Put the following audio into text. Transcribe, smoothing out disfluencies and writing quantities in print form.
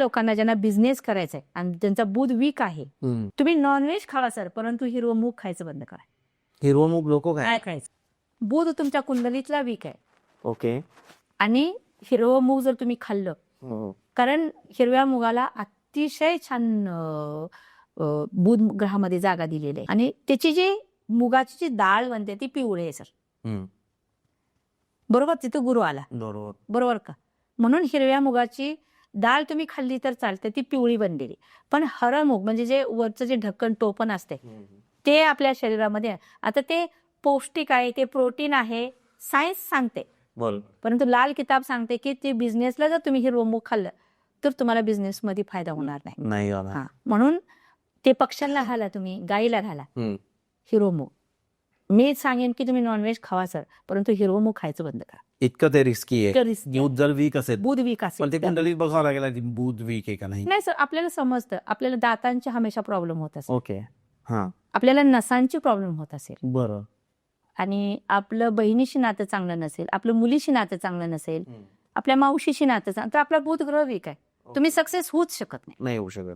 लोकांना ज्यांना बिझनेस करायचा आहे आणि त्यांचा बुध वीक आहे, तुम्ही नॉनव्हेज खावा सर, परंतु हिरवं मूग खायचं बंद करा. हिरवं मूग लोक काय काय खायचं? बुध तुमच्या कुंडलीतला वीक आहे ओके आणि हिरवं मूग जर तुम्ही खाल्लं, कारण हिरव्या मुगाला अतिशय छान बुध ग्रहामध्ये जागा दिलेली आहे आणि त्याची जी मुगाची जी डाळ बनते ती पिवळी आहे सर. बरोबर, तिथं गुरु आला. बरोबर का? म्हणून हिरव्या मुगाची डाळ तुम्ही खाल्ली तर चालते, ती पिवळी बनलेली. पण हरळ मूग म्हणजे जे वरचं जे ढक्कन टोपण असते ते आपल्या शरीरामध्ये, आता ते पौष्टिक आहे, ते प्रोटीन आहे, सायन्स सांगते. परंतु लाल किताब सांगते की ते बिझनेसला जर तुम्ही हिरवं मूग खाल्लं तर तुम्हाला बिझनेस मध्ये फायदा होणार नाही. म्हणून ते पक्ष्यांना घाला, तुम्ही गाईला घाला हिरवं मूग. मी सांगेन की तुम्ही नॉनव्हेज खावा सर, परंतु हिरवं मूग खायचं बंद करा. इतकं ते रिस्की इतकं आहे. risky न्यूज जर वीक असेल, बुध वीक पण ते असेल कुंडलीत बघावं लागेल बुध वीक आहे का नाही. नाही सर, आपल्याला समजतं, आपल्याला दातांचे हमेशा प्रॉब्लेम होत असेल, ओके, हा, आपल्याला नसांची प्रॉब्लेम होत असेल, बरं, आणि आपलं बहिणीशी नातं चांगलं नसेल, आपलं मुलीशी नातं चांगलं नसेल, आपल्या मावशीशी नातं चांगलं, तर आपला बुध ग्रह वीक आहे, तुम्ही सक्सेस होऊच शकत नाही. नाही होऊ शकत.